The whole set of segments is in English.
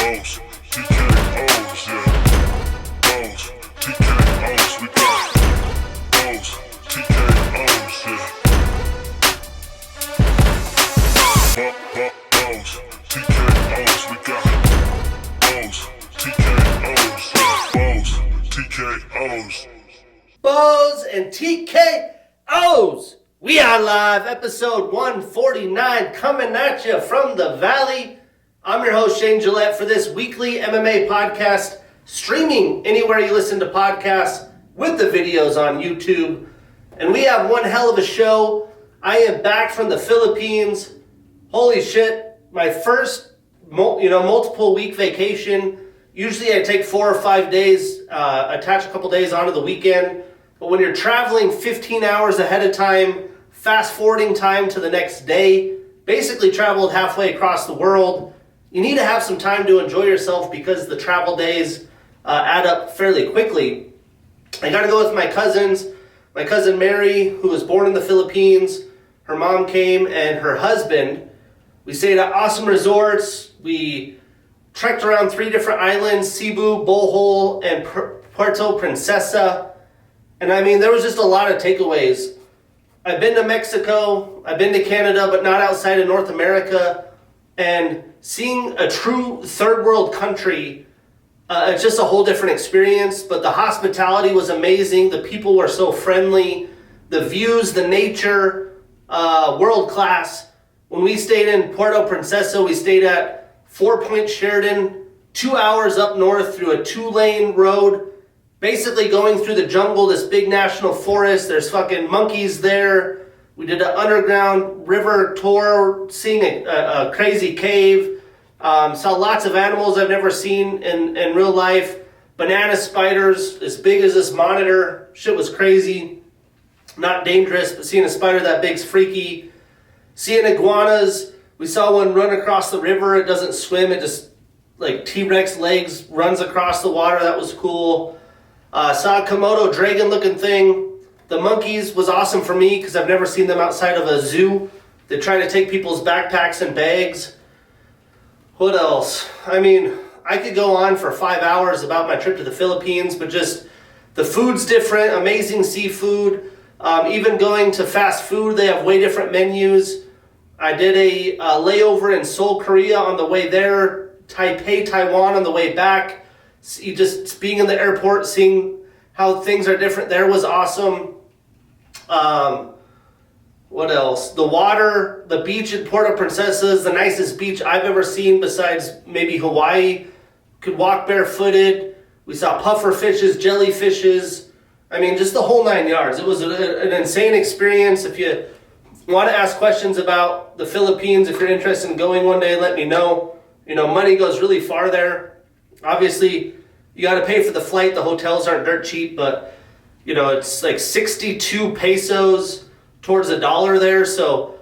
O's, TKO's, yeah. O's, TKO's, we got O's, TKO's, yeah. O's, TKO's, we got O's, TKO's, yeah. O's, TKO's. Bows and TKOs. We are live, episode 149, coming at you from the Valley. I'm your host, Shane Gillette, for this weekly MMA podcast, streaming anywhere you listen to podcasts with the videos on YouTube. And we have one hell of a show. I am back from the Philippines. Holy shit, my first multiple week vacation. Usually I take 4 or 5 days, attach a couple days onto the weekend. But when you're traveling 15 hours ahead of time, fast forwarding time to the next day, basically traveled halfway across the world, you need to have some time to enjoy yourself because the travel days add up fairly quickly. I got to go with my cousins. My cousin Mary, who was born in the Philippines, her mom came, and her husband. We stayed at awesome resorts. We trekked around 3 different islands, Cebu, Bohol, and Puerto Princesa. And I mean, there was just a lot of takeaways. I've been to Mexico, I've been to Canada, but not outside of North America. And seeing a true third world country, it's just a whole different experience. But the hospitality was amazing. The people were so friendly. The views, the nature, world class. When we stayed in Puerto Princesa, we stayed at 4 Point Sheridan, 2 hours up north through a 2-lane road, basically going through the jungle, this big national forest. There's fucking monkeys there. We did an underground river tour, seeing a crazy cave. Saw lots of animals I've never seen in real life. Banana spiders as big as this monitor. Shit was crazy. Not dangerous, but seeing a spider that big's freaky. Seeing iguanas. We saw one run across the river. It doesn't swim. It just, like T-Rex legs, runs across the water. That was cool. Saw a Komodo dragon looking thing. The monkeys was awesome for me because I've never seen them outside of a zoo. They try to take people's backpacks and bags. What else? I mean, I could go on for 5 hours about my trip to the Philippines, but just the food's different, amazing seafood. Even going to fast food, they have way different menus. I did a layover in Seoul, Korea on the way there, Taipei, Taiwan on the way back. Just being in the airport, seeing how things are different there was awesome. What else? The water, the beach in Puerto Princesa is the nicest beach I've ever seen besides maybe Hawaii. Could walk barefooted. We saw puffer fishes, jellyfishes. I mean, just the whole 9 yards. It was an insane experience. If you want to ask questions about the Philippines, if you're interested in going one day, let me know. You know, money goes really far there. Obviously, you got to pay for the flight. The hotels aren't dirt cheap, but, you know, it's like 62 pesos towards $1 there. So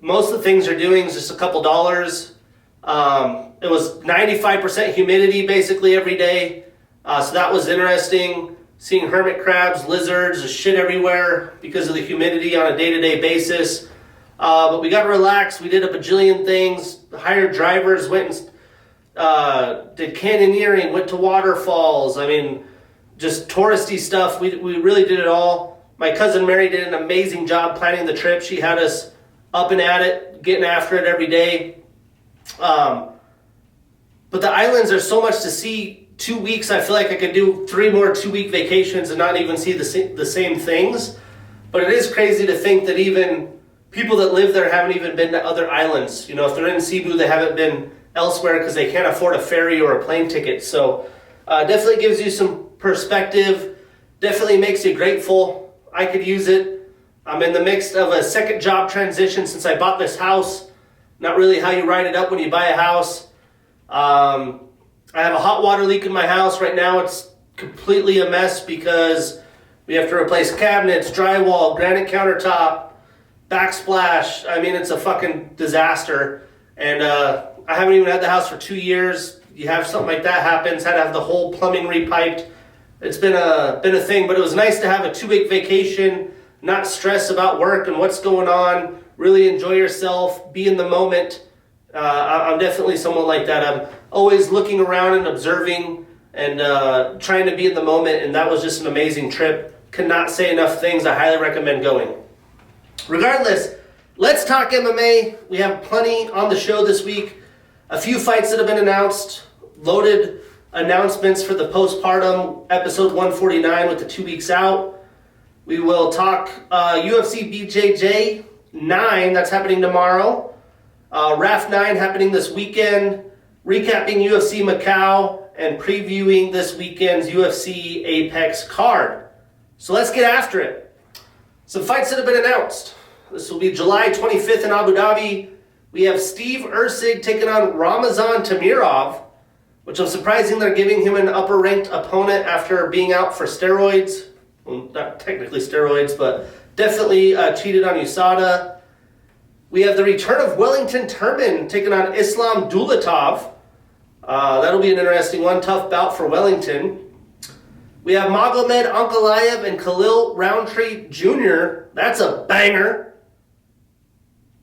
most of the things they're doing is just a couple dollars. It was 95% humidity basically every day. So that was interesting. Seeing hermit crabs, lizards, just shit everywhere because of the humidity on a day-to-day basis. But we got to relax. We did a bajillion things. Hired drivers, went and did canyoneering, went to waterfalls. I mean, just touristy stuff. We really did it all. My cousin Mary did an amazing job planning the trip. She had us up and at it, getting after it every day. But the islands, there's so much to see. 2 weeks, I feel like I could do 3 more 2-week vacations and not even see the same things. But it is crazy to think that even people that live there haven't even been to other islands. You know, if they're in Cebu, they haven't been elsewhere because they can't afford a ferry or a plane ticket. So definitely gives you some perspective. Definitely makes you grateful. I could use it. I'm in the midst of a second job transition since I bought this house. Not really how you write it up when you buy a house. I have a hot water leak in my house. Right now it's completely a mess because we have to replace cabinets, drywall, granite countertop, backsplash. I mean, it's a fucking disaster. And I haven't even had the house for 2 years. You have something like that happens, had to have the whole plumbing repiped. It's been a thing, but it was nice to have a 2-week vacation, not stress about work and what's going on, really enjoy yourself, be in the moment, I'm definitely someone like that. I'm always looking around and observing and trying to be in the moment, and that was just an amazing trip. Cannot say enough things. I highly recommend going. Regardless, let's talk MMA. We have plenty on the show this week. A few fights that have been announced, loaded announcements for the postpartum episode 149 with the 2 weeks out. We will talk UFC BJJ 9, that's happening tomorrow. RAF 9 happening this weekend. Recapping UFC Macau and previewing this weekend's UFC Apex card. So let's get after it. Some fights that have been announced. This will be July 25th in Abu Dhabi. We have Steve Erceg taking on Ramazan Tamirov, which I'm surprising they're giving him an upper-ranked opponent after being out for steroids. Well, not technically steroids, but definitely cheated on USADA. We have the return of Wellington Turman taking on Islam Dulatov. That'll be an interesting one. Tough bout for Wellington. We have Magomed Ankalaev and Khalil Roundtree Jr. That's a banger.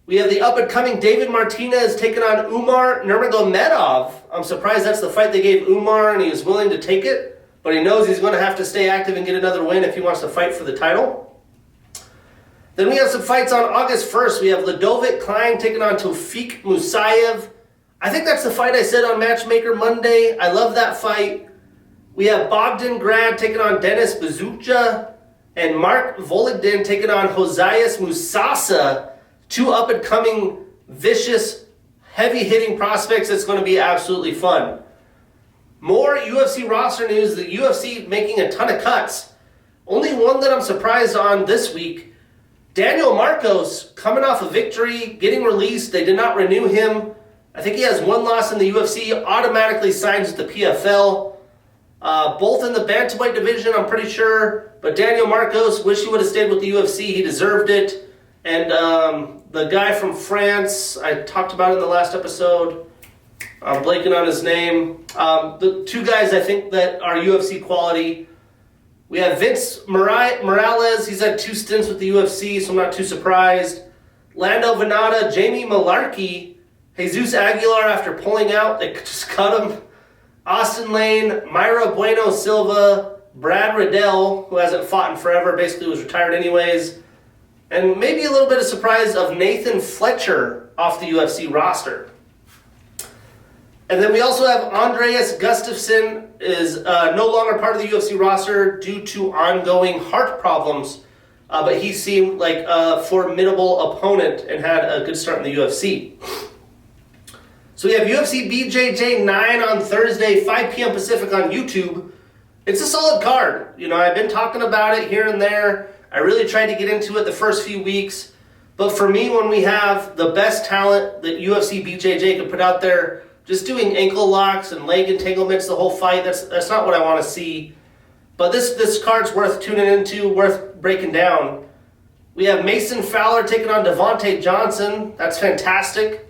We have the up-and-coming David Martinez taking on Umar Nurmagomedov. I'm surprised that's the fight they gave Umar, and he was willing to take it, but he knows he's going to have to stay active and get another win if he wants to fight for the title. Then we have some fights on August 1st. We have Ludovic Klein taking on Tofik Musayev. I think that's the fight I said on Matchmaker Monday. I love that fight. We have Bogdan Grad taking on Denis Bazukja, and Mark Vologdin taking on Josias Musasa. Two up-and-coming, vicious, heavy-hitting prospects. It's going to be absolutely fun. More UFC roster news. The UFC making a ton of cuts. Only one that I'm surprised on this week. Daniel Marcos coming off a victory, getting released. They did not renew him. I think he has one loss in the UFC. Automatically signs with the PFL. Both in the bantamweight division, I'm pretty sure. But Daniel Marcos, wish he would have stayed with the UFC. He deserved it. And the guy from France, I talked about in the last episode. I'm blanking on his name. The two guys I think that are UFC quality. We have Vince Morales. He's had 2 stints with the UFC, so I'm not too surprised. Lando Venata, Jamie Malarkey, Jesus Aguilar after pulling out. They just cut him. Austin Lane, Myra Bueno Silva, Brad Riddell, who hasn't fought in forever, basically was retired anyways. And maybe a little bit of surprise of Nathan Fletcher off the UFC roster. And then we also have Andreas Gustafsson is no longer part of the UFC roster due to ongoing heart problems. But he seemed like a formidable opponent and had a good start in the UFC. So we have UFC BJJ 9 on Thursday, 5 p.m. Pacific on YouTube. It's a solid card. You know, I've been talking about it here and there. I really tried to get into it the first few weeks. But for me, when we have the best talent that UFC BJJ could put out there, just doing ankle locks and leg entanglements the whole fight, that's not what I want to see. But this card's worth tuning into, worth breaking down. We have Mason Fowler taking on Devontae Johnson. That's fantastic.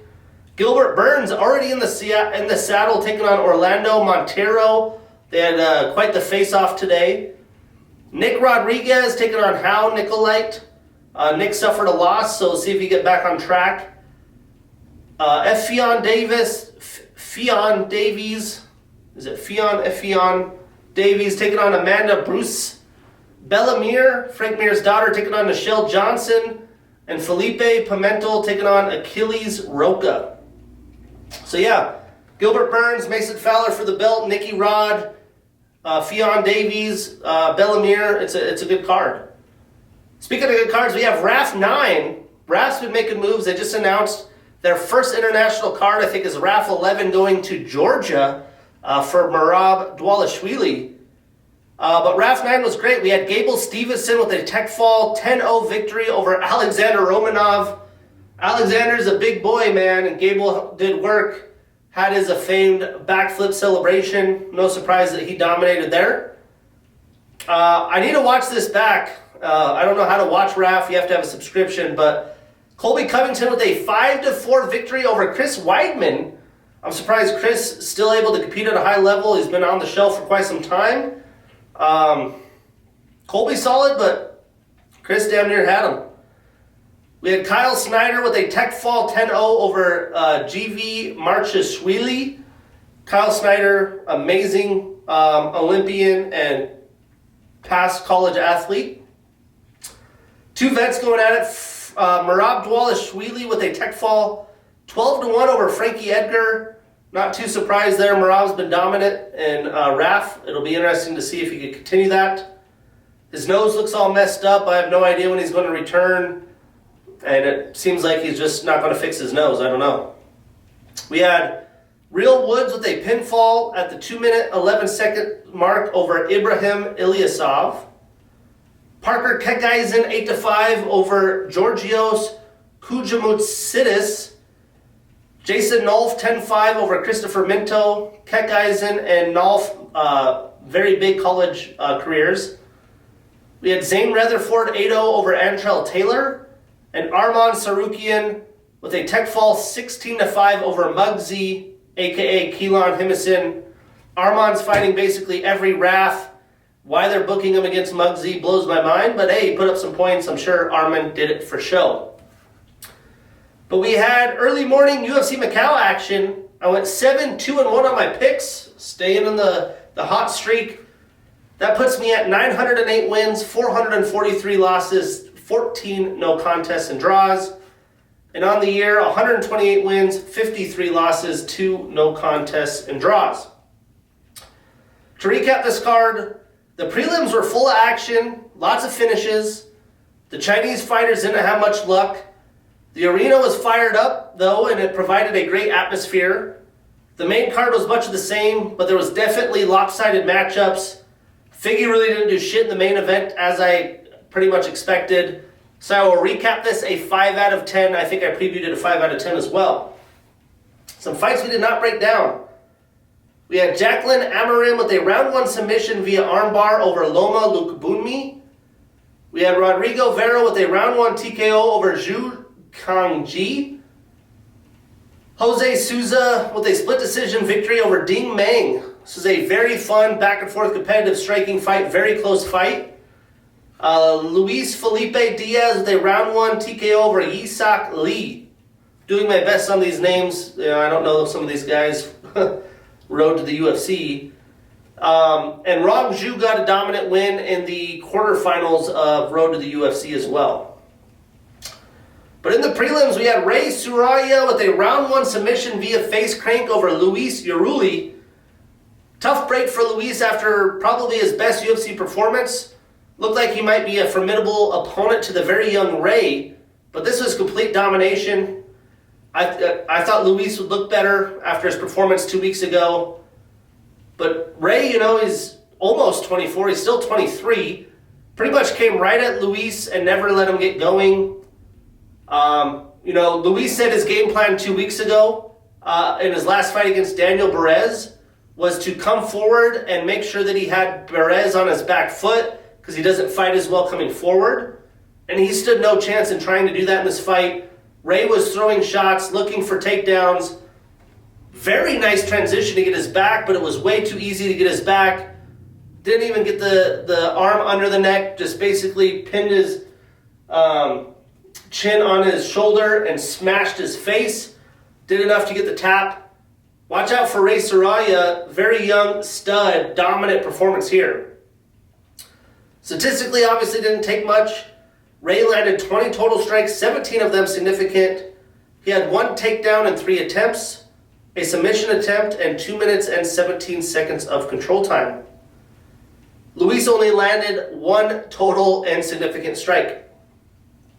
Gilbert Burns already in the saddle taking on Orlando Montero. They had quite the face-off today. Nick Rodriguez taking on Hal Nicolite. Nick suffered a loss, so we'll see if he get back on track. Fionn Davies. Is it Fionn Davies taking on Amanda Bruce. Bellamere, Frank Mir's daughter, taking on Nichelle Johnson. And Felipe Pimentel taking on Achilles Roca. So yeah, Gilbert Burns, Mason Fowler for the belt, Nicky Rod, Fionn Davies, Bellamere. It's a good card. Speaking of good cards, we have RAF 9. RAF's been making moves. They just announced their first international card, I think, is RAF 11 going to Georgia for Merab Dvalishvili. But RAF 9 was great. We had Gable Stevenson with a tech fall 10-0 victory over Alexander Romanov. Alexander's a big boy, man, and Gable did work. Had his famed backflip celebration. No surprise that he dominated there. I need to watch this back. I don't know how to watch RAF. You have to have a subscription. But Colby Covington with a 5-4 victory over Chris Weidman. I'm surprised Chris still able to compete at a high level. He's been on the shelf for quite some time. Colby solid, but Chris damn near had him. We had Kyle Snyder with a tech fall 10-0 over GV Marcheshvili. Kyle Snyder, amazing Olympian and past college athlete. Two vets going at it. Merab Dvalishvili with a tech fall 12-1 over Frankie Edgar. Not too surprised there. Merab's been dominant in RAF. It'll be interesting to see if he can continue that. His nose looks all messed up. I have no idea when he's going to return. And it seems like he's just not going to fix his nose. I don't know. We had Real Woods with a pinfall at the 2-minute 11-second mark over Ibrahim Ilyasov. Parker Kekaisen 8-5 over Georgios Kujamutsidis. Jason Nolf 10-5 over Christopher Minto. Kekaisen and Nolf, very big college careers. We had Zane Rutherford 8-0 over Antrell Taylor. And Arman Sarukian with a tech fall 16-5 over Muggsy, a.k.a. Keelan Himison. Arman's fighting basically every RAF. Why they're booking him against Muggsy blows my mind, but hey, he put up some points. I'm sure Arman did it for show. But we had early morning UFC Macau action. I went 7-2-1 on my picks, staying in the hot streak. That puts me at 908 wins, 443 losses, 14 no contests and draws. And on the year, 128 wins, 53 losses, 2 no contests and draws. To recap this card, the prelims were full of action, lots of finishes. The Chinese fighters didn't have much luck. The arena was fired up, though, and it provided a great atmosphere. The main card was much of the same, but there was definitely lopsided matchups. Figgy really didn't do shit in the main event, as I pretty much expected. So I will recap this a 5 out of 10. I think I previewed it a 5 out of 10 as well. Some fights we did not break down. We had Jacqueline Amarim with a round 1 submission via armbar over Loma Lukbunmi. We had Rodrigo Vera with a round 1 TKO over Zhu Kangji. Jose Souza with a split decision victory over Ding Meng. This is a very fun back and forth competitive striking fight, very close fight. Luis Felipe Diaz with a round 1 TKO over Yisak Lee. Doing my best on these names. I don't know some of these guys. Road to the UFC. And Rob Zhu got a dominant win in the quarterfinals of Road to the UFC as well. But in the prelims, we had Ray Tsuruya with a round 1 submission via face crank over Luis Uruli. Tough break for Luis after probably his best UFC performance. Looked like he might be a formidable opponent to the very young Ray, but this was complete domination. I thought Luis would look better after his performance 2 weeks ago. But Ray, he's almost 24. He's still 23. Pretty much came right at Luis and never let him get going. Luis said his game plan 2 weeks ago in his last fight against Daniel Perez was to come forward and make sure that he had Perez on his back foot because he doesn't fight as well coming forward. And he stood no chance in trying to do that in this fight. Ray was throwing shots, looking for takedowns. Very nice transition to get his back, but it was way too easy to get his back. Didn't even get the arm under the neck, just basically pinned his chin on his shoulder and smashed his face. Did enough to get the tap. Watch out for Ray Tsuruya, very young stud, dominant performance here. Statistically, obviously didn't take much. Ray landed 20 total strikes, 17 of them significant. He had 1 takedown in 3 attempts, a submission attempt, and 2 minutes and 17 seconds of control time. Luis only landed 1 total and significant strike.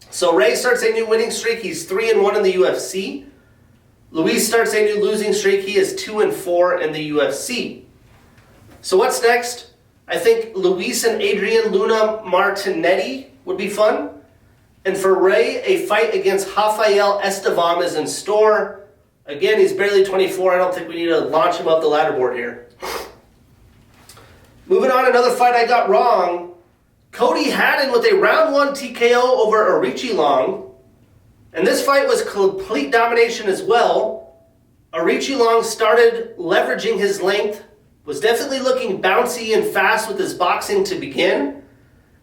So Ray starts a new winning streak. He's 3-1 in the UFC. Luis starts a new losing streak. He is 2-4 in the UFC. So what's next? I think Luis and Adrian Luna Martinetti would be fun. And for Ray, a fight against Rafael Estevam is in store. Again, he's barely 24. I don't think we need to launch him up the ladder board here. Moving on, another fight I got wrong. Coddy Haddon with a round 1 TKO over Aoriqileng. And this fight was complete domination as well. Aoriqileng started leveraging his length, was definitely looking bouncy and fast with his boxing to begin.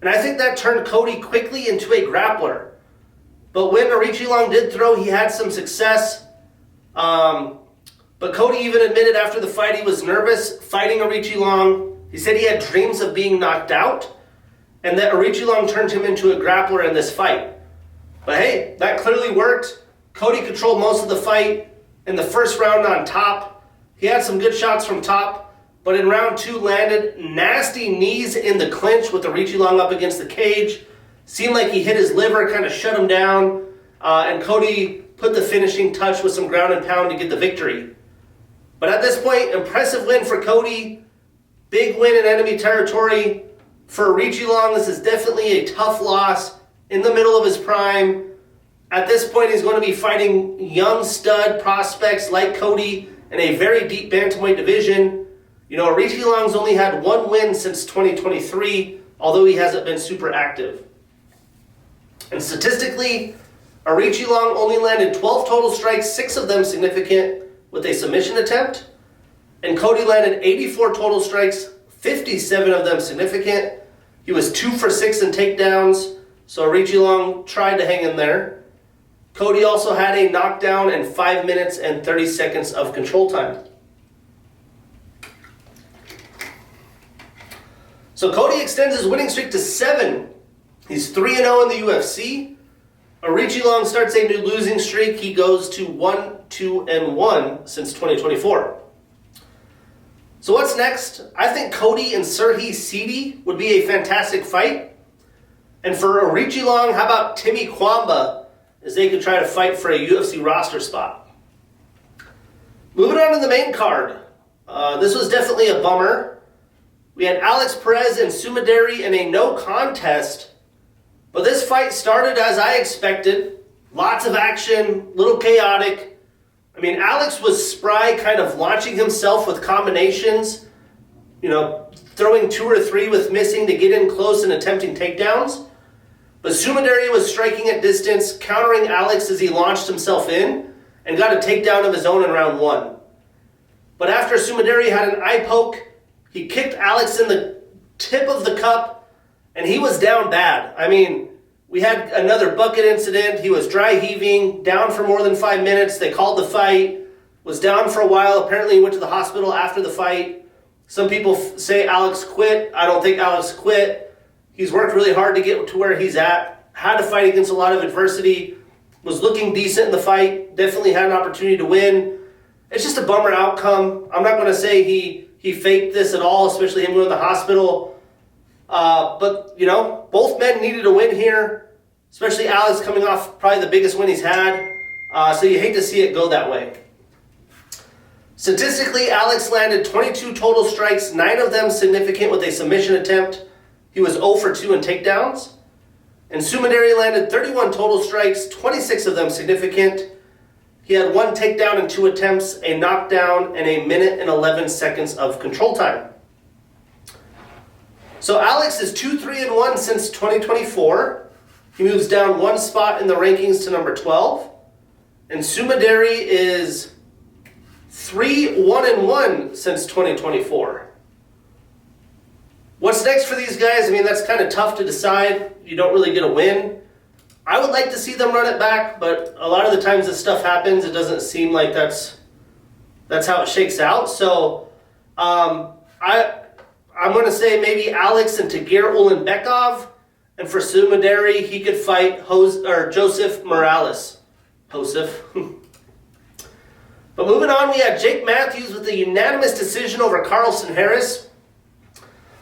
And I think that turned Coddy quickly into a grappler. But when Aoriqileng did throw, he had some success. But Coddy even admitted after the fight he was nervous fighting Aoriqileng. He said he had dreams of being knocked out, and that Aoriqileng turned him into a grappler in this fight. But hey, that clearly worked. Coddy controlled most of the fight in the first round on top. He had some good shots from top, but in round 2 landed nasty knees in the clinch with Aoriqileng up against the cage. Seemed like he hit his liver, kind of shut him down, and Coddy put the finishing touch with some ground and pound to get the victory. But at this point, impressive win for Coddy. Big win in enemy territory. For Aoriqileng, this is definitely a tough loss in the middle of his prime. At this point, he's going to be fighting young stud prospects like Coddy in a very deep bantamweight division. You know, Aoriqileng's only had 1 win since 2023, although he hasn't been super active. And statistically, Aoriqileng only landed 12 total strikes, 6 of them significant with a submission attempt. And Coddy landed 84 total strikes, 57 of them significant. He was 2 for 6 in takedowns, so Aoriqileng tried to hang in there. Coddy also had a knockdown and 5 minutes and 30 seconds of control time. So Coddy extends his winning streak to 7. He's 3-0 in the UFC. Aoriqileng starts a new losing streak. He goes to 1-2-1 since 2024. So what's next? I think Coddy and Sergei would be a fantastic fight. And for Aoriqileng, how about Timmy Kwamba, as they could try to fight for a UFC roster spot. Moving on to the main card. This was definitely a bummer. We had Alex Perez and Sumudaerji in a no contest. But this fight started as I expected. Lots of action, little chaotic. I mean, Alex was spry, kind of launching himself with combinations. You know, throwing 2 or 3 with missing to get in close and attempting takedowns. But Sumudaerji was striking at distance, countering Alex as he launched himself in, and got a takedown of his own in round 1. But after Sumudaerji had an eye poke, he kicked Alex in the tip of the cup, and he was down bad. I mean, we had another bucket incident. He was dry heaving, down for more than 5 minutes. They called the fight, was down for a while. Apparently he went to the hospital after the fight. Some people say Alex quit. I don't think Alex quit. He's worked really hard to get to where he's at. Had to fight against a lot of adversity. Was looking decent in the fight. Definitely had an opportunity to win. It's just a bummer outcome. I'm not going to say he faked this at all, especially him going to the hospital. But, you know, both men needed a win here, especially Alex coming off probably the biggest win he's had. So you hate to see it go that way. Statistically, Alex landed 22 total strikes, 9 of them significant with a submission attempt. He was 0 for 2 in takedowns. And Sumudaerji landed 31 total strikes, 26 of them significant. He had 1 takedown in 2 attempts, a knockdown, and a minute and 11 seconds of control time. So Alex is 2-3-1 since 2024. He moves down 1 spot in the rankings to number 12. And Sumudaerji is 3-1-1 since 2024. What's next for these guys? I mean, that's kind of tough to decide. You don't really get a win. I would like to see them run it back, but a lot of the times this stuff happens, it doesn't seem like that's how it shakes out. So I'm going to say maybe Alex and Tagir Ulanbekov, and for Sumudaerji, he could fight Joseph Morales. Joseph. But moving on, we had Jake Matthews with a unanimous decision over Carlston Harris.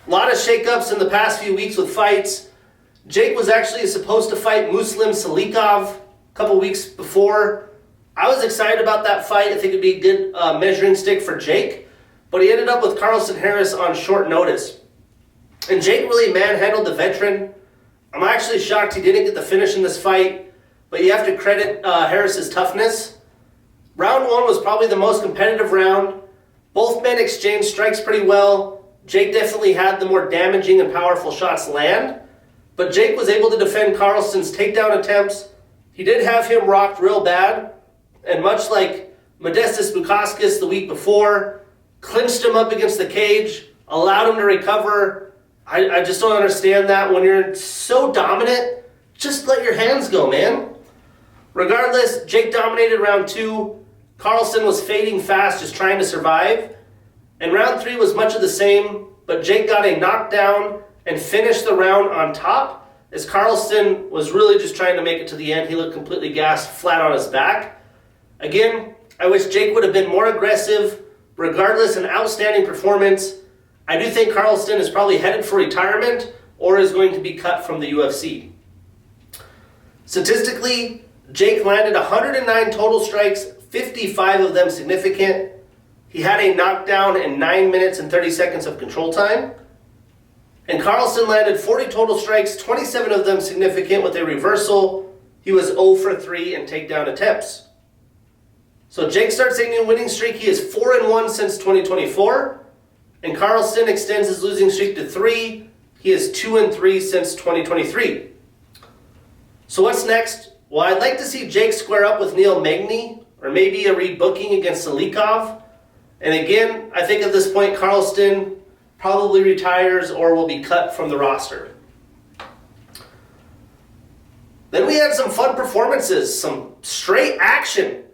A lot of shakeups in the past few weeks with fights. Jake was actually supposed to fight Muslim Salikov a couple weeks before. I was excited about that fight. I think it'd be a good measuring stick for Jake. But he ended up with Carlston Harris on short notice. And Jake really manhandled the veteran. I'm actually shocked he didn't get the finish in this fight. But you have to credit Harris's toughness. Round 1 was probably the most competitive round. Both men exchanged strikes pretty well. Jake definitely had the more damaging and powerful shots land, but Jake was able to defend Carlston's takedown attempts. He did have him rocked real bad, and much like Modestas Bukauskas the week before, clinched him up against the cage, allowed him to recover. I just don't understand that. When you're so dominant, just let your hands go, man. Regardless, Jake dominated round 2. Carlston was fading fast, just trying to survive. And round 3 was much of the same, but Jake got a knockdown and finished the round on top, as Carlston was really just trying to make it to the end. He looked completely gassed, flat on his back. Again, I wish Jake would have been more aggressive. Regardless, an outstanding performance. I do think Carlston is probably headed for retirement or is going to be cut from the UFC. Statistically, Jake landed 109 total strikes, 55 of them significant. He had a knockdown in 9 minutes and 30 seconds of control time. And Carlston landed 40 total strikes, 27 of them significant with a reversal. He was 0 for 3 in takedown attempts. So Jake starts a new winning streak. He is 4-1 since 2024. And Carlston extends his losing streak to 3. He is 2-3 since 2023. So what's next? Well, I'd like to see Jake square up with Neil Magny, or maybe a rebooking against Salikov. And again, I think at this point, Carlston probably retires or will be cut from the roster. Then we had some fun performances, some straight action.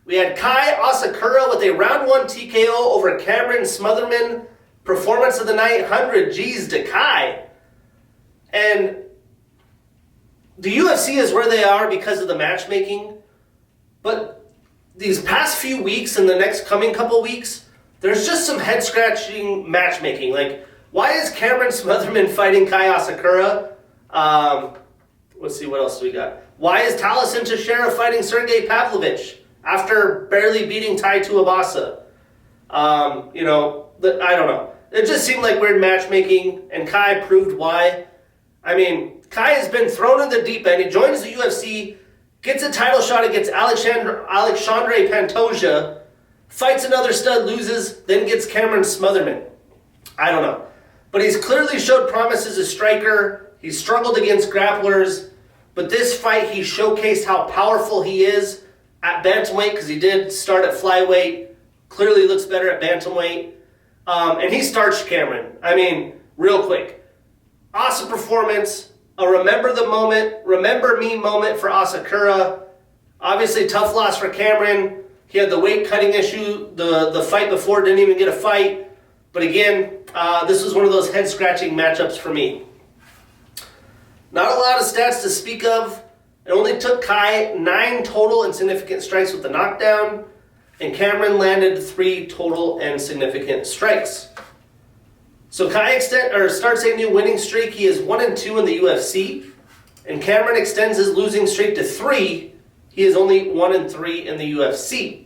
We had Kai Asakura with a round 1 TKO over Cameron Smotherman. Performance of the night, 100 G's to Kai. And the UFC is where they are because of the matchmaking. But these past few weeks and the next coming couple weeks, there's just some head-scratching matchmaking. Like, why is Cameron Smotherman fighting Kai Asakura? Let's see, what else do we got? Why is Tallison Teixeira fighting Sergei Pavlovich after barely beating Tai Tuivasa? I don't know. It just seemed like weird matchmaking, and Kai proved why. I mean, Kai has been thrown in the deep end. He joins the UFC, gets a title shot against Alexandre Pantoja, fights another stud, loses, then gets Cameron Smotherman. I don't know. But he's clearly showed promise as a striker. He's struggled against grapplers. But this fight, he showcased how powerful he is at bantamweight, because he did start at flyweight. Clearly looks better at bantamweight. And he starched Cameron. I mean, real quick. Awesome performance. A remember me moment for Asakura. Obviously, tough loss for Cameron. He had the weight cutting issue. The fight before didn't even get a fight. But again, this was one of those head scratching matchups for me. Not a lot of stats to speak of. It only took Kai 9 total and significant strikes with the knockdown, and Cameron landed 3 total and significant strikes. So Kai starts a new winning streak. He is 1-2 in the UFC, and Cameron extends his losing streak to 3. He is only 1-3 in the UFC.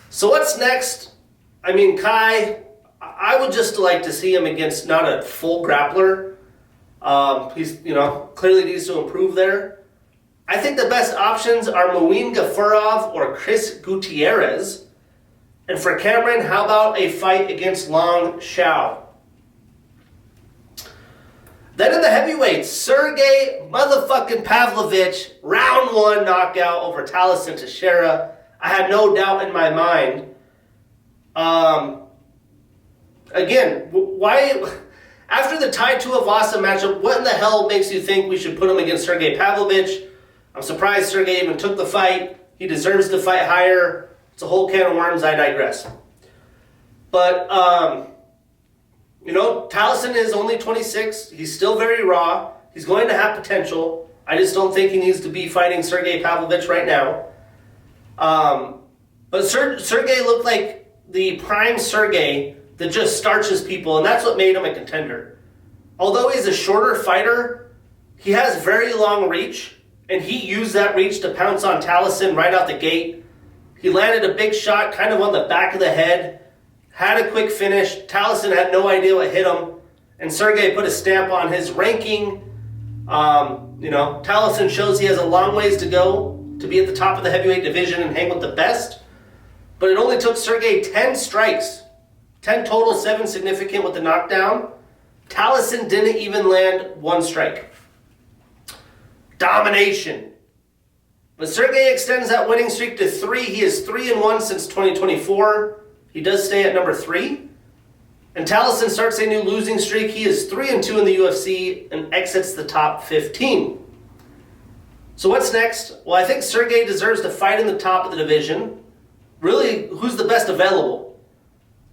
So what's next? I mean, Kai, I would just like to see him against not a full grappler. He's, clearly needs to improve there. I think the best options are Muin Gafurov or Chris Gutierrez. And for Cameron, how about a fight against Long Xiao? Then in the heavyweights, Sergei motherfucking Pavlovich, round 1 knockout over Tallison Teixeira. I had no doubt in my mind. Again, why... After the Tai Tuivasa matchup, what in the hell makes you think we should put him against Sergei Pavlovich? I'm surprised Sergei even took the fight. He deserves to fight higher. It's a whole can of worms. I digress. But, Tallison is only 26. He's still very raw. He's going to have potential. I just don't think he needs to be fighting Sergei Pavlovich right now. But Sergei looked like the prime Sergei that just starches people, and that's what made him a contender. Although he's a shorter fighter, he has very long reach, and he used that reach to pounce on Tallison right out the gate. He landed a big shot kind of on the back of the head, had a quick finish. Tallison had no idea what hit him, and Sergei put a stamp on his ranking. Tallison shows he has a long ways to go to be at the top of the heavyweight division and hang with the best, but it only took Sergei 10 strikes. 10 total, 7 significant with the knockdown. Tallison didn't even land 1 strike. Domination. But Sergei extends that winning streak to 3. He is 3-1 since 2024. He does stay at number 3. And Tallison starts a new losing streak. He is 3-2 in the UFC and exits the top 15. So what's next? Well, I think Sergei deserves to fight in the top of the division. Really, who's the best available?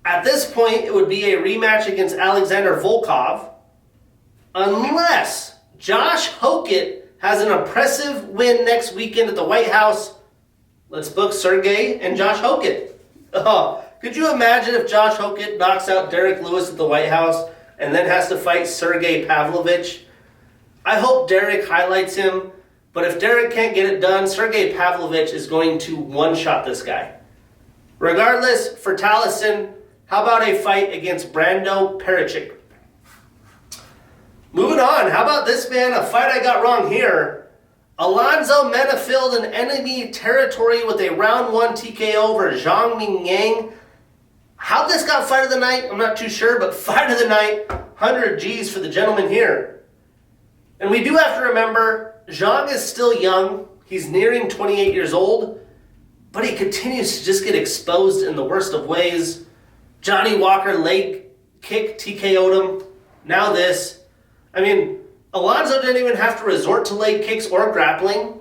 At this point, it would be a rematch against Alexander Volkov, unless Josh Hokett has an impressive win next weekend at the White House. Let's book Sergei and Josh Hokett. Oh, could you imagine if Josh Hokett knocks out Derek Lewis at the White House and then has to fight Sergei Pavlovich? I hope Derek highlights him, but if Derek can't get it done, Sergei Pavlovich is going to one-shot this guy. Regardless, for Tallison, how about a fight against Brando Perez? Moving on, how about this man? A fight I got wrong here. Alonzo Menifield in enemy territory with a round 1 TKO over Zhang Mingyang. How this got fight of the night, I'm not too sure, but fight of the night, 100 G's for the gentleman here. And we do have to remember, Zhang is still young. He's nearing 28 years old, but he continues to just get exposed in the worst of ways. Johnny Walker leg kick TKO'd him. Now this. I mean, Alonzo didn't even have to resort to leg kicks or grappling.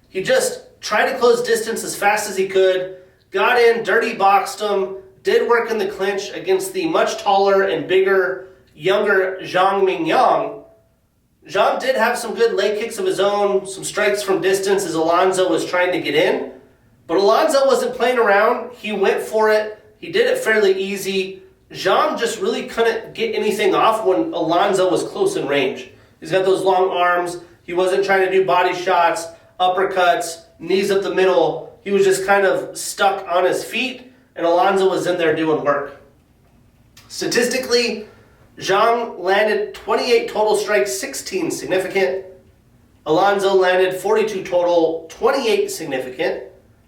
He just tried to close distance as fast as he could, got in, dirty boxed him, did work in the clinch against the much taller and bigger, younger Zhang Mingyang. Zhang did have some good leg kicks of his own, some strikes from distance as Alonzo was trying to get in. But Alonzo wasn't playing around. He went for it. He did it fairly easy. Zhang just really couldn't get anything off when Alonzo was close in range. He's got those long arms. He wasn't trying to do body shots, uppercuts, knees up the middle. He was just kind of stuck on his feet, and Alonzo was in there doing work. Statistically, Zhang landed 28 total strikes, 16 significant. Alonzo landed 42 total, 28 significant,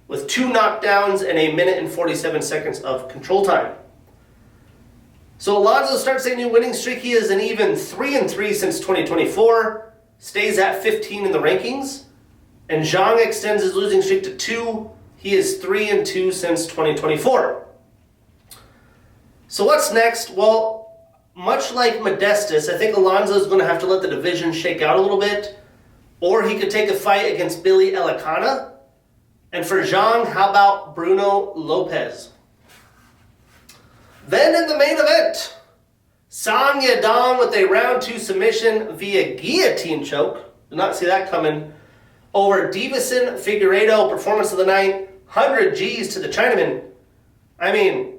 with 2 knockdowns and a minute and 47 seconds of control time. So Alonzo starts a new winning streak. He is an even 3-3 since 2024, stays at 15 in the rankings, and Zhang extends his losing streak to 2. He is 3-2 since 2024. So what's next? Well, much like Modestus, I think Alonzo is going to have to let the division shake out a little bit, or he could take a fight against Billy Elikana. And for Zhang, how about Bruno Lopez? Then in the main event, Sang Yadong with a round 2 submission via guillotine choke. Did not see that coming. Over Deiveson Figueiredo, performance of the night, 100 G's to the Chinaman. I mean,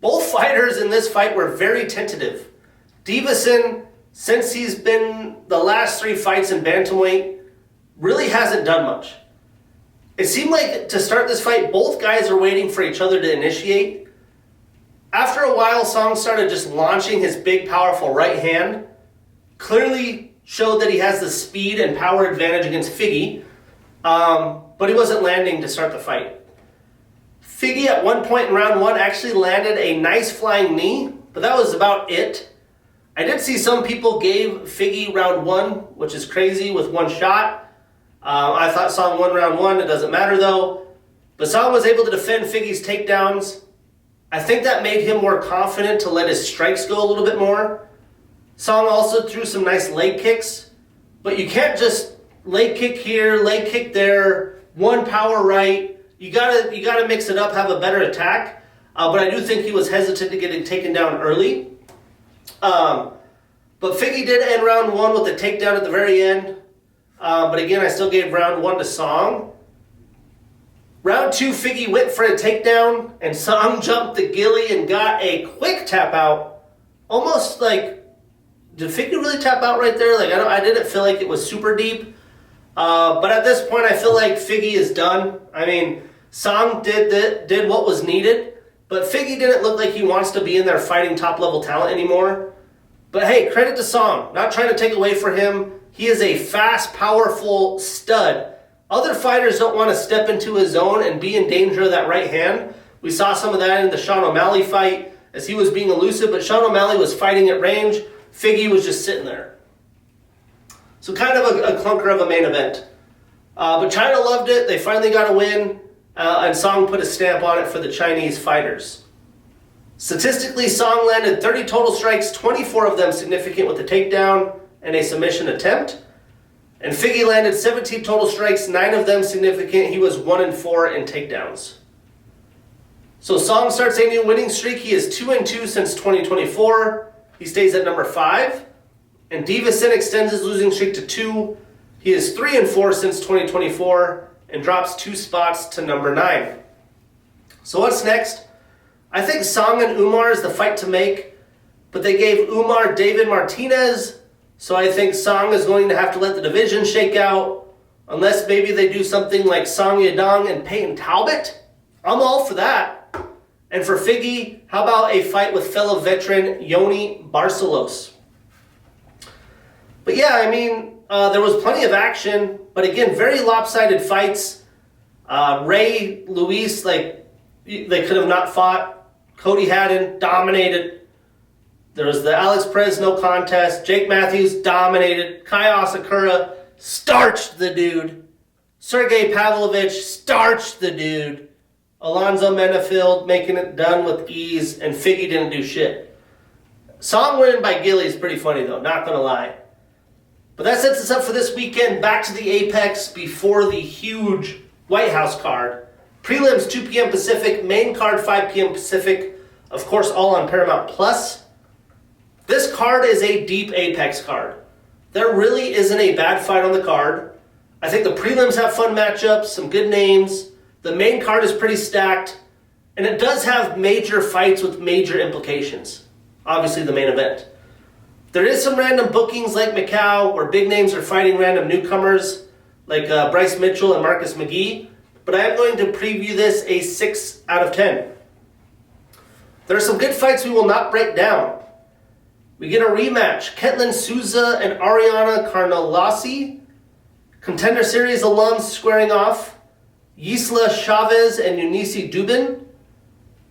both fighters in this fight were very tentative. Deiveson, since he's been the last 3 fights in bantamweight, really hasn't done much. It seemed like to start this fight, both guys are waiting for each other to initiate. After a while, Sang started just launching his big, powerful right hand. Clearly showed that he has the speed and power advantage against Figgy, but he wasn't landing to start the fight. Figgy at one point in round 1 actually landed a nice flying knee, but that was about it. I did see some people gave Figgy round 1, which is crazy, with 1 shot. I thought Sang won round 1. It doesn't matter though. But Sang was able to defend Figgy's takedowns. I think that made him more confident to let his strikes go a little bit more. Sang also threw some nice leg kicks, but you can't just leg kick here, leg kick there, one power right. You gotta mix it up, have a better attack. But I do think he was hesitant to get taken down early. But Figgy did end round 1 with a takedown at the very end. But again, I still gave round 1 to Sang. Round 2, Figgy went for a takedown, and Sang jumped the gilly and got a quick tap out. Almost like, did Figgy really tap out right there? Like I didn't feel like it was super deep. But at this point, I feel like Figgy is done. I mean, Sang did what was needed, but Figgy didn't look like he wants to be in there fighting top-level talent anymore. But hey, credit to Sang. Not trying to take away from him. He is a fast, powerful stud. Other fighters don't want to step into his zone and be in danger of that right hand. We saw some of that in the Sean O'Malley fight as he was being elusive, but Sean O'Malley was fighting at range. Figgy was just sitting there. So kind of a clunker of a main event. But China loved it. They finally got a win, and Sang put a stamp on it for the Chinese fighters. Statistically, Sang landed 30 total strikes, 24 of them significant with a takedown and a submission attempt. And Figgy landed 17 total strikes, 9 of them significant. He was 1-4 in takedowns. So Song starts a new winning streak. He is 2-2 since 2024. He stays at number 5. And Deiveson extends his losing streak to 2. He is 3-4 since 2024 and drops 2 spots to number 9. So what's next? I think Song and Umar is the fight to make, but they gave Umar David Martinez, so I think Song is going to have to let the division shake out, unless maybe they do something like Song Yadong and Peyton Talbot. I'm all for that. And for Figgy, how about a fight with fellow veteran Yoni Barcelos? But yeah, I mean, there was plenty of action, but again, very lopsided fights. Ray, Luis, they could have not fought. Coddy Haddon dominated. There was the Alex Perez no contest. Jake Matthews dominated. Kai Asakura starched the dude. Sergei Pavlovich starched the dude. Alonzo Menifield making it done with ease, and Figgy didn't do shit. Song winning by Gilly is pretty funny though, not gonna lie. But that sets us up for this weekend. Back to the Apex before the huge White House card. Prelims 2 p.m. Pacific, main card 5 p.m. Pacific. Of course, all on Paramount Plus. This card is a deep Apex card. There really isn't a bad fight on the card. I think the prelims have fun matchups, some good names. The main card is pretty stacked. And it does have major fights with major implications. Obviously, the main event. There is some random bookings like Macau, where big names are fighting random newcomers, like Bryce Mitchell and Marcus McGee. But I am going to preview this a 6 out of 10. There are some good fights we will not break down. We get a rematch. Ketlin Souza and Ariana Carnelossi. Contender Series alums squaring off. Yisla Chavez and Eunice Dubin.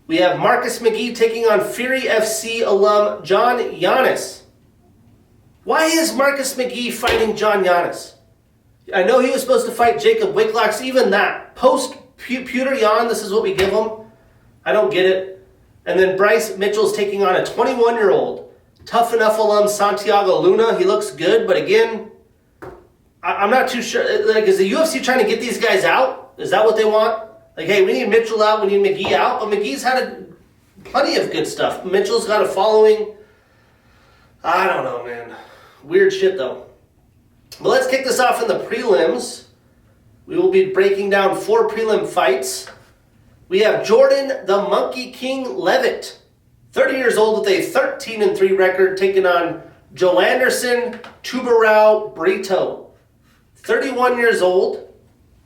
We have Marcus McGee taking on Fury FC alum John Yanis. Why is Marcus McGee fighting John Yanis? I know he was supposed to fight Jacob Wicklocks, even that. Post-Pewter Yan, this is what we give him. I don't get it. And then Bryce Mitchell's taking on a 21-year-old. Tough Enough alum Santiago Luna. He looks good, but again, I'm not too sure. Is the UFC trying to get these guys out? Is that what they want? Hey, we need Mitchell out, we need McGee out. But McGee's had plenty of good stuff. Mitchell's got a following. I don't know, man. Weird shit, though. But let's kick this off in the prelims. We will be breaking down 4 prelim fights. We have Jordan the Monkey King Leavitt, 30 years old with a 13-3 record, taking on Joanderson Tubarão Brito, 31 years old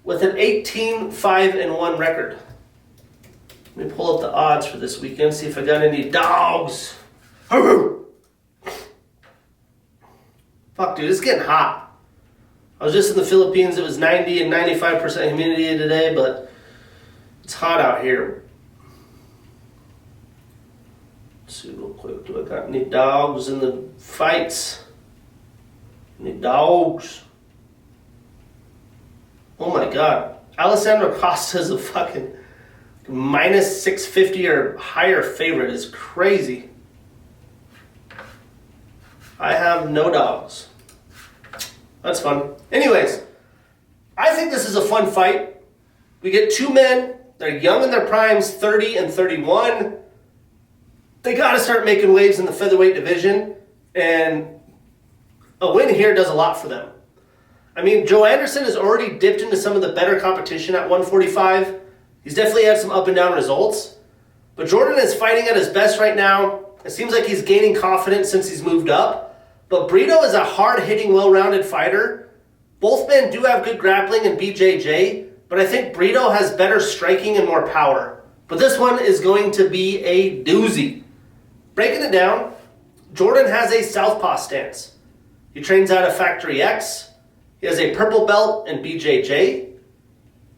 with an 18-5-1 record. Let me pull up the odds for this weekend, see if I got any dogs. Fuck, dude, it's getting hot. I was just in the Philippines. It was 90 and 95% humidity today, but it's hot out here. Let's see real quick. Do I got any dogs in the fights? Any dogs? Oh my God. Alessandro Costa's a fucking minus 650 or higher favorite. Is crazy. I have no dogs. That's fun. Anyways, I think this is a fun fight. We get 2 men. They're young in their primes, 30 and 31. They got to start making waves in the featherweight division. And a win here does a lot for them. I mean, Joanderson has already dipped into some of the better competition at 145. He's definitely had some up and down results. But Jordan is fighting at his best right now. It seems like he's gaining confidence since he's moved up. But Brito is a hard-hitting, well-rounded fighter. Both men do have good grappling in BJJ, but I think Brito has better striking and more power. But this one is going to be a doozy. Breaking it down, Jordan has a southpaw stance. He trains out of Factory X. He has a purple belt in BJJ.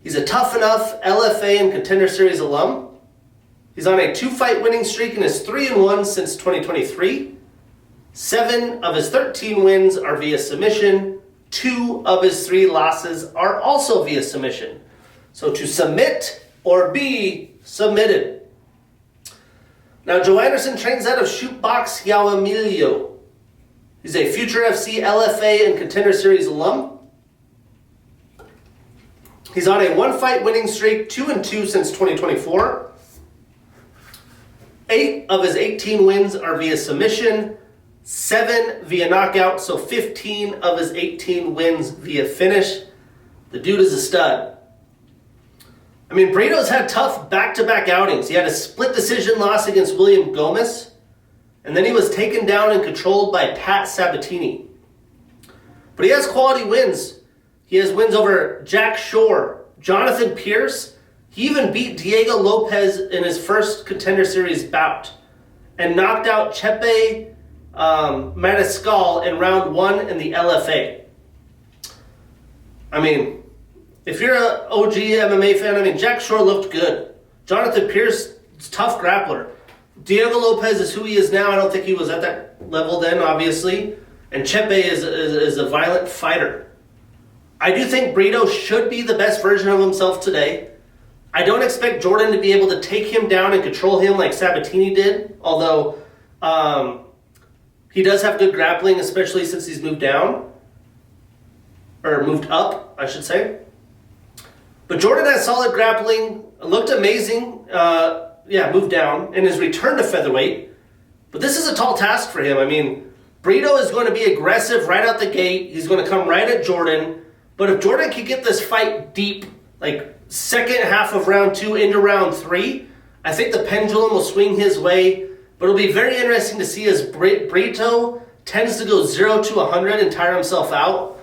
He's a Tough Enough LFA and Contender Series alum. He's on a 2-fight winning streak and is 3-1 since 2023. 7 of his 13 wins are via submission. 2 of his 3 losses are also via submission. So to submit or be submitted. Now, Joanderson trains out of Shootbox Yao Emilio. He's a Future FC LFA and Contender Series alum. He's on a 1-fight winning streak, 2-2 since 2024. 8 of his 18 wins are via submission, 7 via knockout, so 15 of his 18 wins via finish. The dude is a stud. I mean, Brito's had tough back-to-back outings. He had a split decision loss against William Gomez, and then he was taken down and controlled by Pat Sabatini. But he has quality wins. He has wins over Jack Shore, Jonathan Pierce. He even beat Diego Lopez in his first Contender Series bout and knocked out Chepe Mariscal in round 1 in the LFA. I mean, if you're an OG MMA fan, I mean, Jack Shore looked good. Jonathan Pierce is a tough grappler. Diego Lopez is who he is now. I don't think he was at that level then, obviously. And Chepe is a violent fighter. I do think Brito should be the best version of himself today. I don't expect Jordan to be able to take him down and control him like Sabatini did, although he does have good grappling, especially since he's moved down. Or moved up, I should say. But Jordan has solid grappling, looked amazing, moved down, in his return to featherweight. But this is a tall task for him. I mean, Brito is going to be aggressive right out the gate. He's going to come right at Jordan. But if Jordan can get this fight deep, like second half of round 2 into round 3, I think the pendulum will swing his way. But it'll be very interesting to see as Brito tends to go 0 to 100 and tire himself out.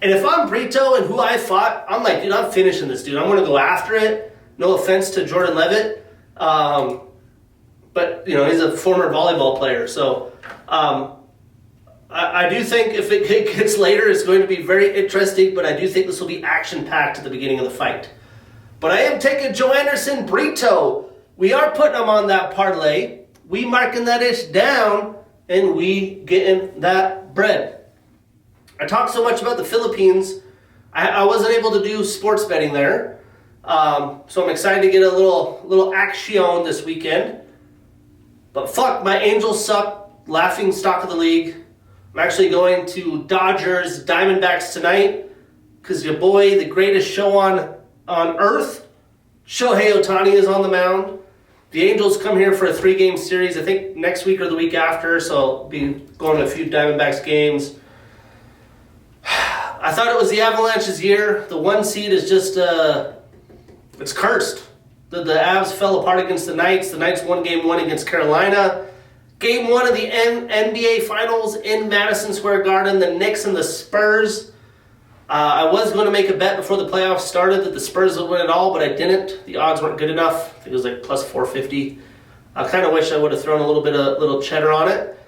And if I'm Brito and who I fought, I'm like, dude, I'm finishing this dude. I'm going to go after it. No offense to Jordan Leavitt. But, you know, he's a former volleyball player. So I do think if it gets later, it's going to be very interesting. But I do think this will be action-packed at the beginning of the fight. But I am taking Joanderson Brito. We are putting him on that parlay. We marking that ish down, and we getting that bread. I talked so much about the Philippines, I wasn't able to do sports betting there. So I'm excited to get a little action this weekend. But fuck, my Angels suck. Laughing stock of the league. I'm actually going to Dodgers Diamondbacks tonight because your boy, the greatest show on earth, Shohei Ohtani, is on the mound. The Angels come here for a 3-game series, I think next week or the week after, so I'll be going to a few Diamondbacks games. I thought it was the Avalanche's year. The 1 seed is just, it's cursed. The Avs fell apart against the Knights. The Knights won Game 1 against Carolina. Game 1 of the NBA Finals in Madison Square Garden, the Knicks and the Spurs. I was going to make a bet before the playoffs started that the Spurs would win it all, but I didn't. The odds weren't good enough. I think it was like plus 450. I kind of wish I would have thrown a little cheddar on it.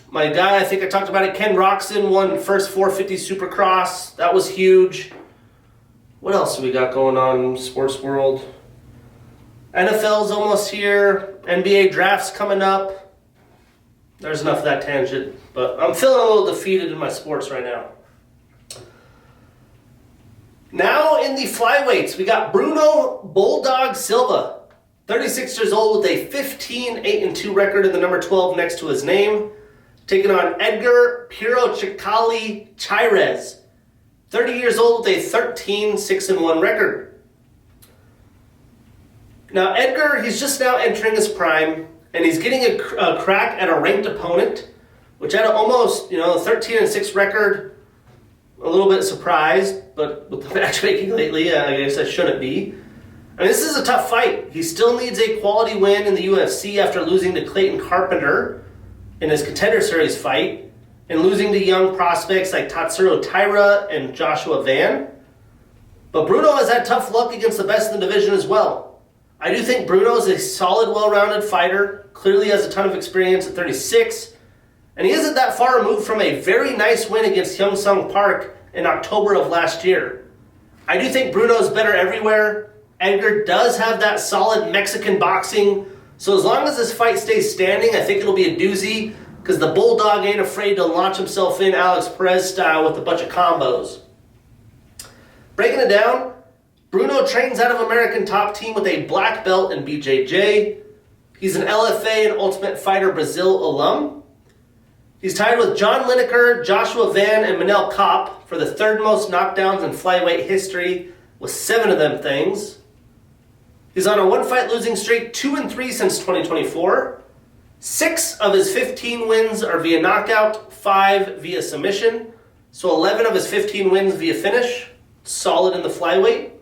My guy, I think I talked about it, Ken Roxon won first 450 Supercross. That was huge. What else do we got going on in the sports world? NFL's almost here. NBA draft's coming up. There's enough of that tangent. But I'm feeling a little defeated in my sports right now. Now in the flyweights, we got Bruno Bulldog Silva. 36 years old with a 15-8-2 record and the number 12 next to his name. Taking on Edgar Pirochikali Chairez. 30 years old with a 13-6-1 record. Now Edgar, he's just now entering his prime, and he's getting a crack at a ranked opponent, which had almost, 13-6 record. A little bit surprised, but with the matchmaking lately, I guess I shouldn't be. I mean, this is a tough fight. He still needs a quality win in the UFC after losing to Clayton Carpenter in his Contender Series fight, and losing to young prospects like Tatsuro Taira and Joshua Van. But Bruno has had tough luck against the best in the division as well. I do think Bruno is a solid, well-rounded fighter, clearly has a ton of experience at 36, and he isn't that far removed from a very nice win against Hyung-Sung Park in October of last year. I do think Bruno's better everywhere. Edgar does have that solid Mexican boxing, so as long as this fight stays standing, I think it'll be a doozy, because the Bulldog ain't afraid to launch himself in Alex Perez style with a bunch of combos. Breaking it down, Bruno trains out of American Top Team with a black belt in BJJ. He's an LFA and Ultimate Fighter Brazil alum. He's tied with John Lineker, Joshua Van, and Manel Kopp for the third most knockdowns in flyweight history, with 7 of them things. He's on a 1-fight losing streak, 2-3 since 2024. 6 of his 15 wins are via knockout, 5 via submission. So 11 of his 15 wins via finish, solid in the flyweight.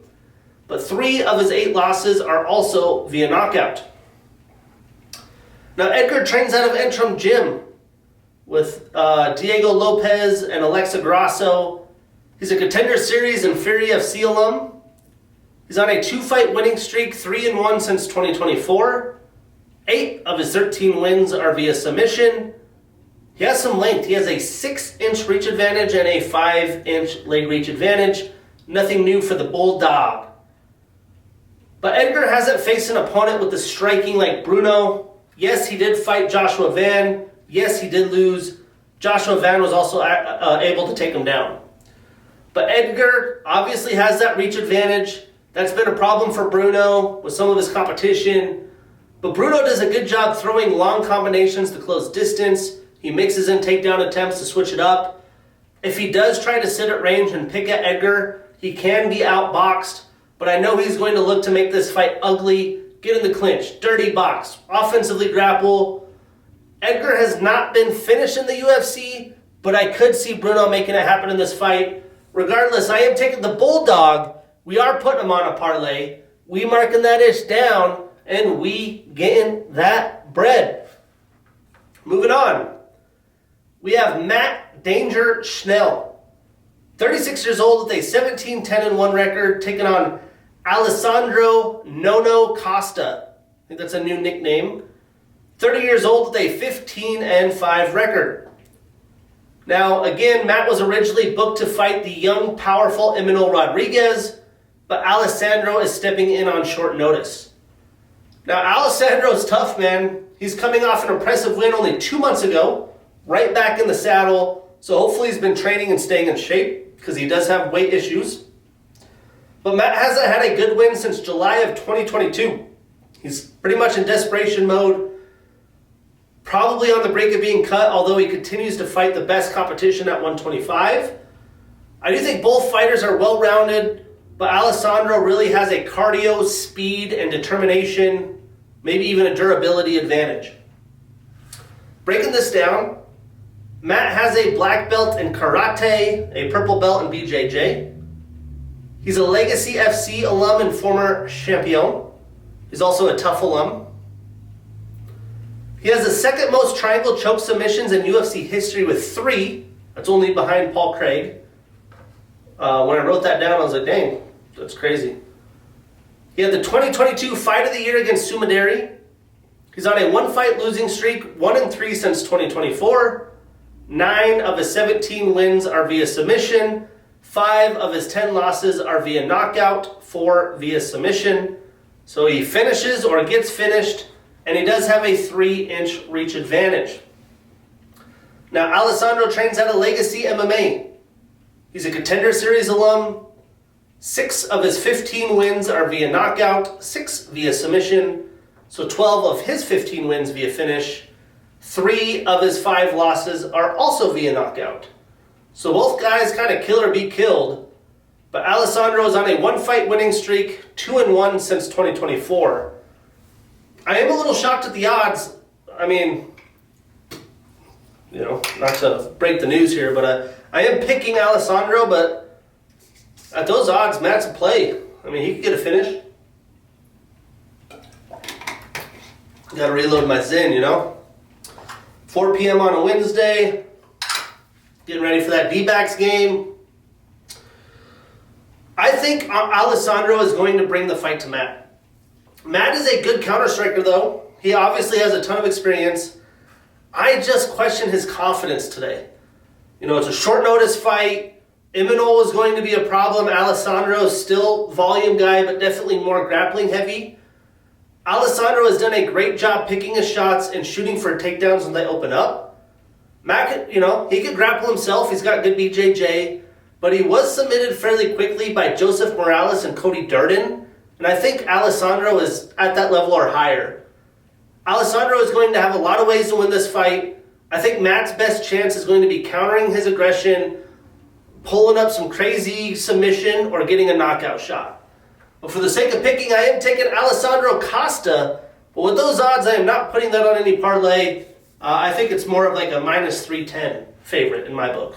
But 3 of his 8 losses are also via knockout. Now Edgar trains out of Entrum Gym with Diego Lopez and Alexa Grasso. He's a Contender Series and Fury FC alum. He's on a 2-fight winning streak, 3-1 since 2024. 8 of his 13 wins are via submission. He has some length. He has a 6-inch reach advantage and a 5-inch leg reach advantage. Nothing new for the Bulldog. But Edgar hasn't faced an opponent with the striking like Bruno. Yes, he did fight Joshua Van. Yes, he did lose. Joshua Van was also able to take him down. But Edgar obviously has that reach advantage. That's been a problem for Bruno with some of his competition. But Bruno does a good job throwing long combinations to close distance. He mixes in takedown attempts to switch it up. If he does try to sit at range and pick at Edgar, he can be outboxed. But I know he's going to look to make this fight ugly, get in the clinch, dirty box, offensively grapple. Edgar has not been finished in the UFC, but I could see Bruno making it happen in this fight. Regardless, I am taking the Bulldog. We are putting him on a parlay. We marking that ish down, and we getting that bread. Moving on. We have Matt Danger Schnell. 36 years old with a 17-10-1 record, taking on Alessandro Nono Costa. I think that's a new nickname. 30 years old with a 15-5 record. Now, again, Matt was originally booked to fight the young, powerful Emmanuel Rodriguez, but Alessandro is stepping in on short notice. Now, Alessandro's tough, man. He's coming off an impressive win only 2 months ago, right back in the saddle, so hopefully he's been training and staying in shape, because he does have weight issues. But Matt hasn't had a good win since July of 2022. He's pretty much in desperation mode, probably on the brink of being cut, although he continues to fight the best competition at 125. I do think both fighters are well-rounded, but Alessandro really has a cardio, speed, and determination, maybe even a durability advantage. Breaking this down, Matt has a black belt in karate, a purple belt in BJJ. He's a Legacy FC alum and former champion. He's also a tough alum. He has the second most triangle choke submissions in UFC history with 3. That's only behind Paul Craig. When I wrote that down, I was like, dang, that's crazy. He had the 2022 Fight of the Year against Sumudaerji. He's on a 1-fight losing streak, 1-3 since 2024. 9 of his 17 wins are via submission. 5 of his 10 losses are via knockout, 4 via submission. So he finishes or gets finished, and he does have a 3-inch reach advantage. Now, Alessandro trains at a Legacy MMA. He's a Contender Series alum. 6 of his 15 wins are via knockout, 6 via submission. So 12 of his 15 wins via finish. 3 of his 5 losses are also via knockout. So both guys kind of kill or be killed. But Alessandro is on a 1-fight winning streak, 2-1 since 2024. I am a little shocked at the odds. I mean, not to break the news here, but I am picking Alessandro, but at those odds, Matt's a play. I mean, he could get a finish. Got to reload my Zen, 4 p.m. on a Wednesday. Getting ready for that D-backs game. I think Alessandro is going to bring the fight to Matt. Matt is a good counter-striker, though. He obviously has a ton of experience. I just question his confidence today. It's a short-notice fight. Emmanuel is going to be a problem. Alessandro is still volume guy, but definitely more grappling heavy. Alessandro has done a great job picking his shots and shooting for takedowns when they open up. Matt, he could grapple himself. He's got good BJJ. But he was submitted fairly quickly by Joseph Morales and Cody Durden. And I think Alessandro is at that level or higher. Alessandro is going to have a lot of ways to win this fight. I think Matt's best chance is going to be countering his aggression, pulling up some crazy submission, or getting a knockout shot. But for the sake of picking, I am taking Alessandro Costa. But with those odds, I am not putting that on any parlay. I think it's more of like a minus 310 favorite in my book.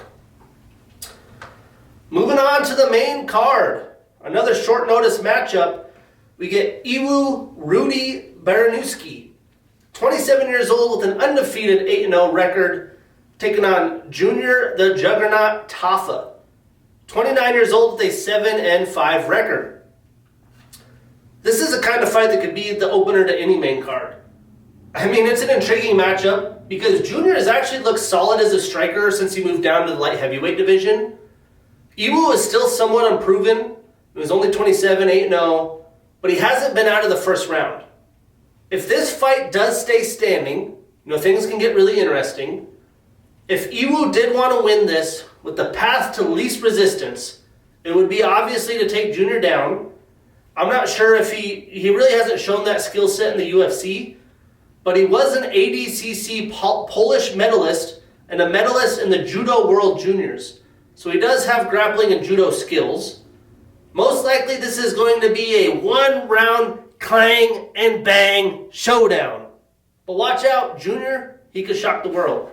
Moving on to the main card. Another short notice matchup. We get Iwu Rudy Baranowski, 27 years old with an undefeated 8-0 record, taking on Junior the Juggernaut Tafa, 29 years old with a 7-5 record. This is a kind of fight that could be the opener to any main card. I mean, it's an intriguing matchup because Junior has actually looked solid as a striker since he moved down to the light heavyweight division. Iwu is still somewhat unproven. He was only 27, 8-0, but he hasn't been out of the first round. If this fight does stay standing, things can get really interesting. If Iwu did want to win this with the path to least resistance, it would be obviously to take Junior down. I'm not sure if he really hasn't shown that skill set in the UFC, but he was an ADCC Polish medalist and a medalist in the Judo World Juniors. So he does have grappling and judo skills. Most likely this is going to be a one-round clang and bang showdown. But watch out, Junior, he could shock the world.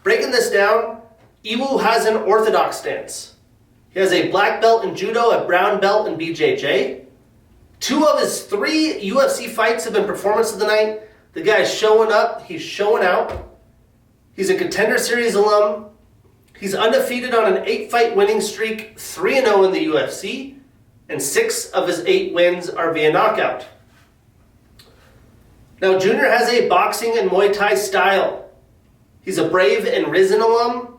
Breaking this down, Iwu has an orthodox stance. He has a black belt in judo, a brown belt in BJJ. 2 of his 3 UFC fights have been performance of the night. The guy's showing up, he's showing out. He's a Contender Series alum. He's undefeated on an 8-fight winning streak, 3-0 in the UFC, and 6 of his 8 wins are via knockout. Now, Junior has a boxing and Muay Thai style. He's a Brave and Risen alum.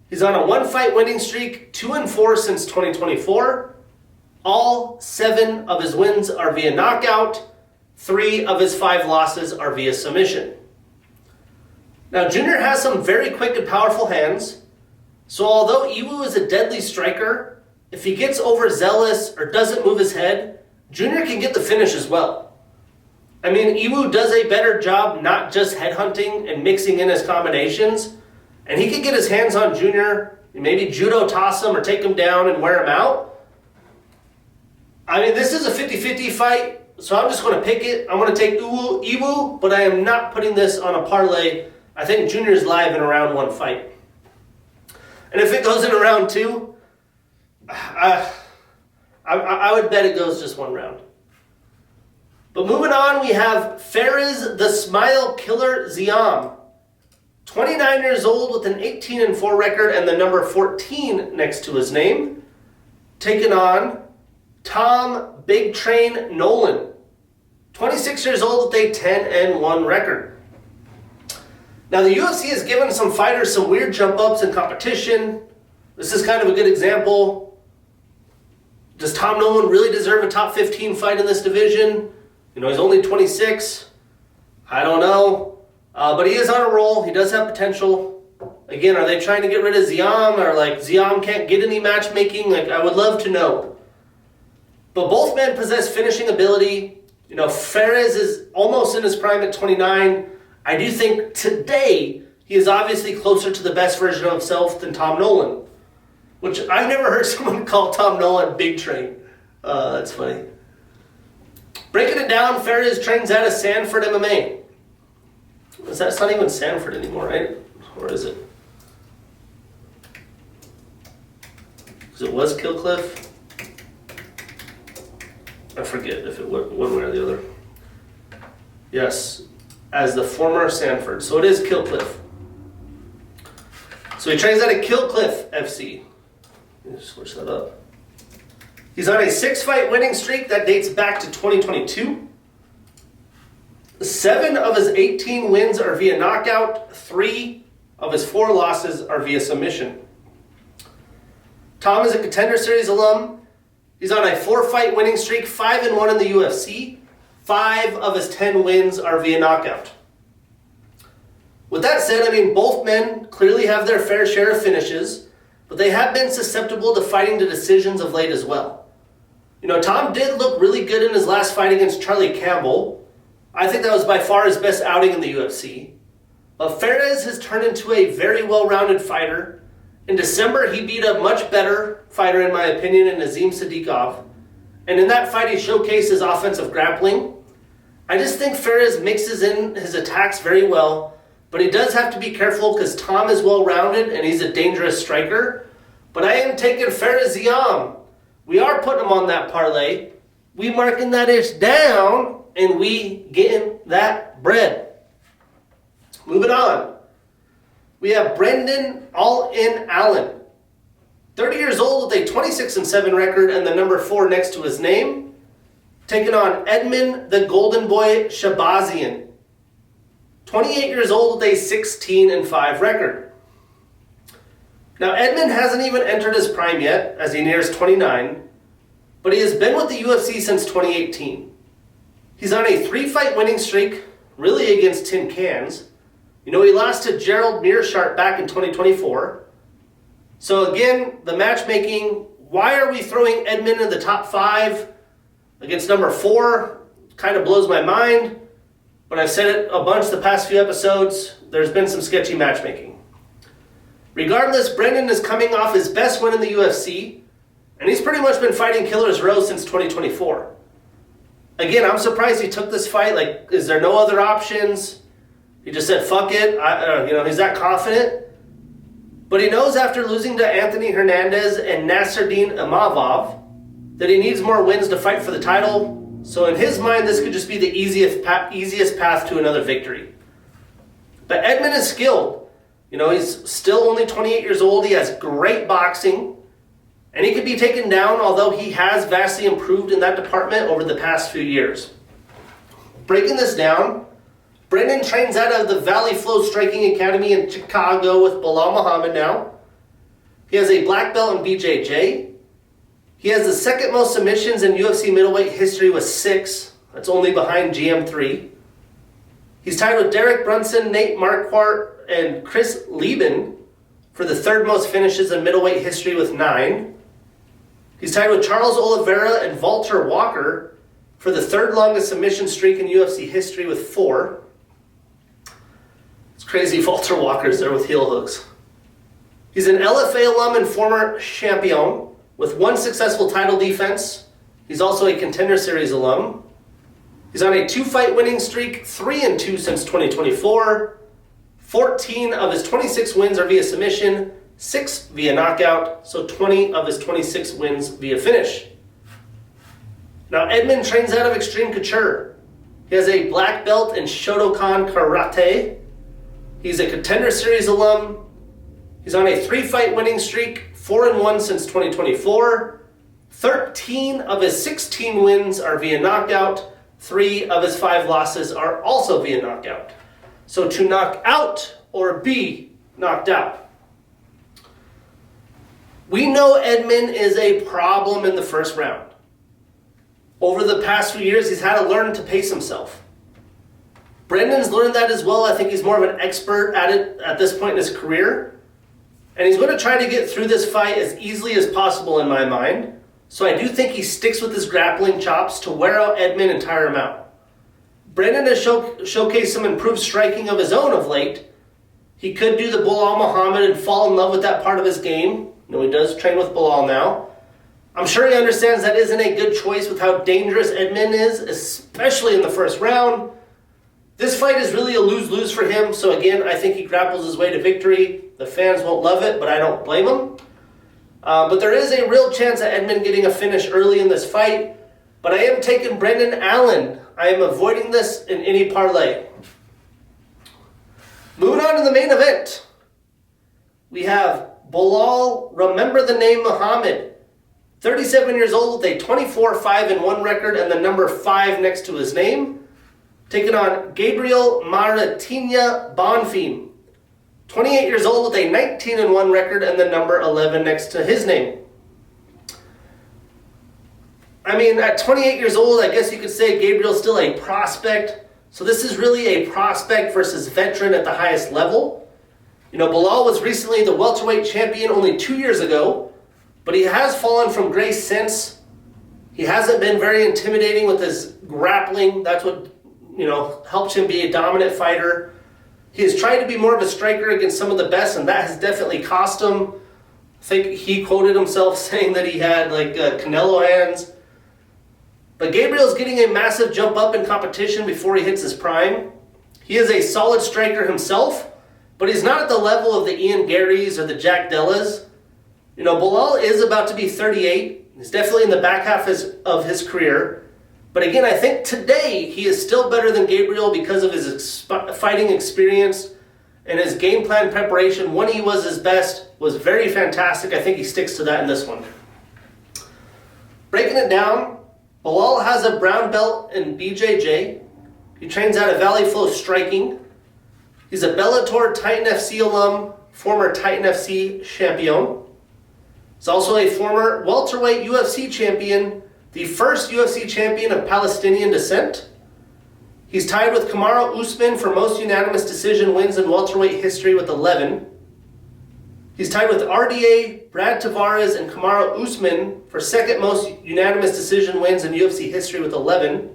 He's on a 1-fight winning streak, 2-4 since 2024. All 7 of his wins are via knockout. 3 of his 5 losses are via submission. Now, Junior has some very quick and powerful hands. So although Iwu is a deadly striker, if he gets overzealous or doesn't move his head, Junior can get the finish as well. I mean, Iwu does a better job not just headhunting and mixing in his combinations, and he can get his hands on Junior, maybe judo toss him or take him down and wear him out. I mean, this is a 50-50 fight, so I'm just going to pick it. I'm going to take Iwu, but I am not putting this on a parlay. I think Junior's live in a round 1 fight. And if it goes in a round 2, I would bet it goes just 1 round. But moving on, we have Perez the Smile Killer Ziam, 29 years old with an 18-4 record and the number 14 next to his name, taking on Tom Big Train Nolan, 26 years old with a 10-1 record. Now, the UFC has given some fighters some weird jump ups in competition. This is kind of a good example. Does Tom Nolan really deserve a top 15 fight in this division? He's only 26. I don't know. But he is on a roll. He does have potential. Again, are they trying to get rid of Ziam? Or Ziam can't get any matchmaking? I would love to know. But both men possess finishing ability. Perez is almost in his prime at 29. I do think today he is obviously closer to the best version of himself than Tom Nolan, which I've never heard someone call Tom Nolan Big Train. That's funny. Breaking it down, Perez trains out of Sanford MMA. It's not even Sanford anymore, right? Or is it? Because it was Killcliff. I forget if it went one way or the other. Yes, as the former Sanford. So it is Killcliff. So he trains out of Killcliff FC. Let me switch that up. He's on a 6-fight winning streak that dates back to 2022. 7 of his 18 wins are via knockout. 3 of his 4 losses are via submission. Tom is a Contender Series alum. He's on a 4-fight winning streak, 5-1 in the UFC. 5 of his 10 wins are via knockout. With that said, both men clearly have their fair share of finishes, but they have been susceptible to fighting to decisions of late as well. Tom did look really good in his last fight against Charlie Campbell. I think that was by far his best outing in the UFC. But Perez has turned into a very well-rounded fighter. In December, he beat a much better fighter, in my opinion, in Nazim Sadiqov. And in that fight, he showcased his offensive grappling. I just think Perez mixes in his attacks very well, but he does have to be careful because Tom is well-rounded and he's a dangerous striker. But I am taking Perez Ziam. We are putting him on that parlay. We marking that ish down, and we getting that bread. Moving on. We have Brendan All-In Allen. 30 years old with a 26-7 record and the number 4 next to his name. Taking on Edmund the Golden Boy Shabazian. 28 years old with a 16-5 record. Now, Edmund hasn't even entered his prime yet, as he nears 29, but he has been with the UFC since 2018. He's on a 3-fight winning streak, really against tin cans. You know, he lost to Gerald Mearshart back in 2024. So again, the matchmaking, why are we throwing Edmund in the top 5 against number 4? Kind of blows my mind, but I've said it a bunch the past few episodes. There's been some sketchy matchmaking. Regardless, Brendan is coming off his best win in the UFC, and he's pretty much been fighting Killer's Row since 2024. Again, I'm surprised he took this fight. Like, is there no other options? He just said, fuck it. He's that confident. But he knows after losing to Anthony Hernandez and Nasruddin Imavov that he needs more wins to fight for the title. So in his mind, this could just be the easiest path to another victory. But Edmund is skilled. You know, he's still only 28 years old. He has great boxing. And he could be taken down, although he has vastly improved in that department over the past few years. Breaking this down, Brendan trains out of the Valley Flow Striking Academy in Chicago with Bilal Muhammad now. He has a black belt in BJJ. He has the second most submissions in UFC middleweight history with 6. That's only behind GM3. He's tied with Derek Brunson, Nate Marquardt, and Chris Lieben for the third most finishes in middleweight history with 9. He's tied with Charles Oliveira and Walter Walker for the third longest submission streak in UFC history with 4. It's crazy Walter Walker's there with heel hooks. He's an LFA alum and former champion with 1 successful title defense. He's also a Contender Series alum. He's on a 2-fight winning streak, 3-2 since 2024. 14 of his 26 wins are via submission, 6 via knockout, so 20 of his 26 wins via finish. Now, Edmund trains out of Extreme Couture. He has a black belt in Shotokan Karate. He's a Contender Series alum. He's on a 3-fight winning streak, 4-1 since 2024. 13 of his 16 wins are via knockout. 3 of his 5 losses are also via knockout. So to knock out or be knocked out. We know Edmund is a problem in the first round. Over the past few years, he's had to learn to pace himself. Brendan's learned that as well. I think he's more of an expert at it at this point in his career. And he's going to try to get through this fight as easily as possible in my mind. So I do think he sticks with his grappling chops to wear out Edmund and tire him out. Brendan has showcased some improved striking of his own of late. He could do the Bilal Muhammad and fall in love with that part of his game. You know, he does train with Bilal now. I'm sure he understands that isn't a good choice with how dangerous Edmund is, especially in the first round. This fight is really a lose-lose for him, so again, I think he grapples his way to victory. The fans won't love it, but I don't blame him. But there is a real chance of Edmund getting a finish early in this fight. But I am taking Brendan Allen. I am avoiding this in any parlay. Moving on to the main event. We have Bilal, remember the name Muhammad. 37 years old with a 24-5-1 record and the number 5 next to his name. Taking on Gabriel Maratinia Bonfim. 28 years old with a 19-1 record and the number 11 next to his name. I mean, at 28 years old, I guess you could say Gabriel's still a prospect. So this is really a prospect versus veteran at the highest level. You know, Bilal was recently the welterweight champion only 2 years ago, but he has fallen from grace since. He hasn't been very intimidating with his grappling. That's what, helped him be a dominant fighter. He has tried to be more of a striker against some of the best, and that has definitely cost him. I think he quoted himself saying that he had like Canelo hands. But Gabriel's getting a massive jump up in competition before he hits his prime. He is a solid striker himself, but he's not at the level of the Ian Garys or the Jack Dellas. You know, Bilal is about to be 38. He's definitely in the back half of his career. But again, I think today he is still better than Gabriel because of his fighting experience and his game plan preparation when he was his best was very fantastic. I think he sticks to that in this one. Breaking it down, Bilal has a brown belt in BJJ. He trains out of Valley Flow Striking. He's a Bellator Titan FC alum, former Titan FC champion. He's also a former welterweight UFC champion, the first UFC champion of Palestinian descent. He's tied with Kamaru Usman for most unanimous decision wins in welterweight history with 11. He's tied with RDA, Brad Tavares, and Kamaru Usman for second most unanimous decision wins in UFC history with 11.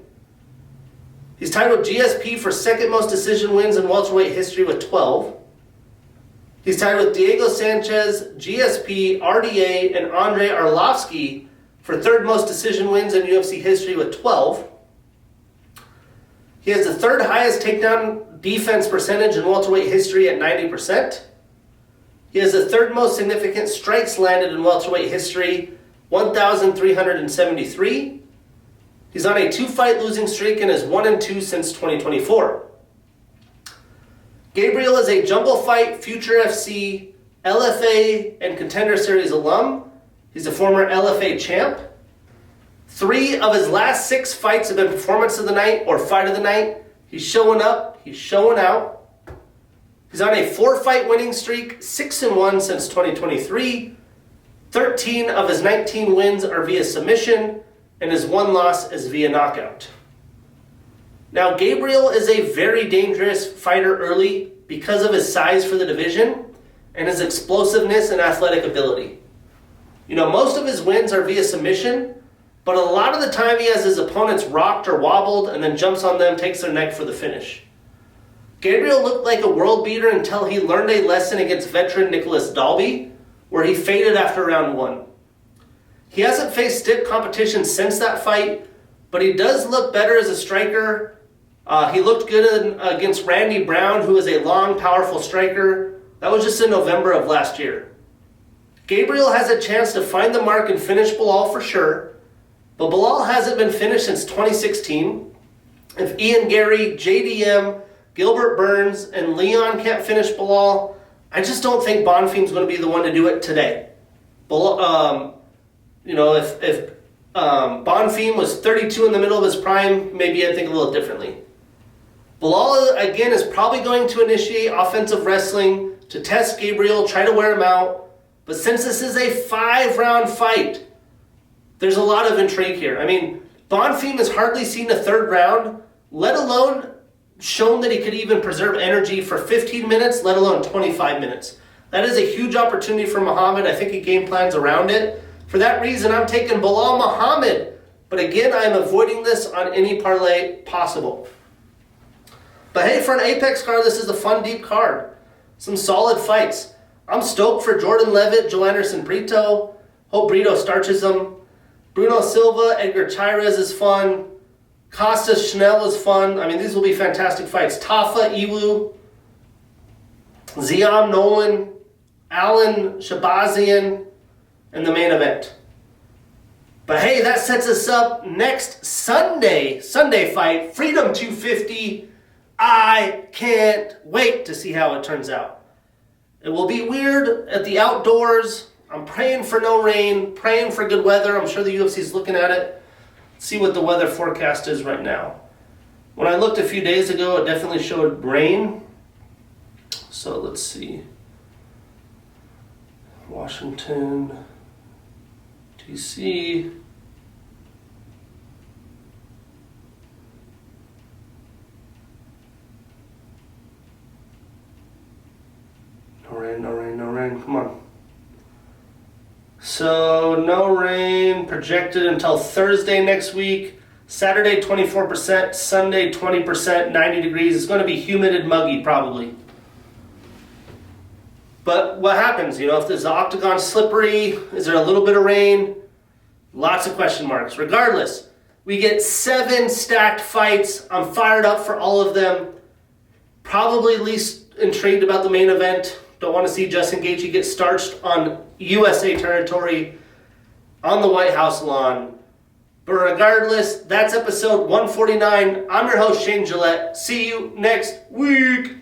He's tied with GSP for second most decision wins in welterweight history with 12. He's tied with Diego Sanchez, GSP, RDA, and Andrei Arlovsky for third most decision wins in UFC history with 12. He has the third highest takedown defense percentage in welterweight history at 90%. He has the third most significant strikes landed in welterweight history, 1,373. He's on a 2-fight losing streak and is 1-2 since 2024. Gabriel is a Jungle Fight, Future FC, LFA, and Contender Series alum. He's a former LFA champ. 3 of his last 6 fights have been Performance of the Night or Fight of the Night. He's showing up. He's showing out. He's on a 4-fight winning streak, 6-1 since 2023. 13 of his 19 wins are via submission, and his 1 loss is via knockout. Now, Gabriel is a very dangerous fighter early because of his size for the division and his explosiveness and athletic ability. You know, most of his wins are via submission, but a lot of the time he has his opponents rocked or wobbled and then jumps on them, takes their neck for the finish. Gabriel looked like a world beater until he learned a lesson against veteran Nicholas Dalby, where he faded after round 1. He hasn't faced stiff competition since that fight, but he does look better as a striker. He looked good against Randy Brown, who is a long, powerful striker. That was just in November of last year. Gabriel has a chance to find the mark and finish Bilal for sure, but Bilal hasn't been finished since 2016. If Ian Gary, JDM, Gilbert Burns, and Leon can't finish Bilal, I just don't think Bonfim's going to be the one to do it today. If Bonfim was 32 in the middle of his prime, maybe I'd think a little differently. Bilal, again, is probably going to initiate offensive wrestling to test Gabriel, try to wear him out. But since this is a 5-round fight, there's a lot of intrigue here. I mean, Bonfim has hardly seen a 3rd round, let alone shown that he could even preserve energy for 15 minutes, let alone 25 minutes. That is a huge opportunity for Muhammad. I think he game plans around it. For that reason, I'm taking Bilal Muhammad. But again, I'm avoiding this on any parlay possible. But hey, for an Apex card, this is a fun, deep card. Some solid fights. I'm stoked for Jordan Leavitt, Joanderson, Brito. Hope Brito starches them. Bruno Silva, Edgar Chairez is fun. Costa Schnell is fun. I mean, these will be fantastic fights. Tafa, Iwu, Ziam Nolan, Alan Shabazian, and the main event. But hey, that sets us up next Sunday fight, Freedom 250. I can't wait to see how it turns out. It will be weird at the outdoors. I'm praying for no rain, praying for good weather. I'm sure the UFC is looking at it. See what the weather forecast is right now. When I looked a few days ago, it definitely showed rain. So let's see. Washington, D.C. No rain, come on. So, no rain projected until Thursday next week. Saturday, 24%. Sunday, 20%, 90 degrees. It's going to be humid and muggy, probably. But what happens? If there's the octagon slippery, is there a little bit of rain? Lots of question marks. Regardless, we get 7 stacked fights. I'm fired up for all of them. Probably least intrigued about the main event. Don't want to see Justin Gaethje get starched on USA territory on the White House lawn. But regardless, that's episode 149. I'm your host, Shane Gillette. See you next week.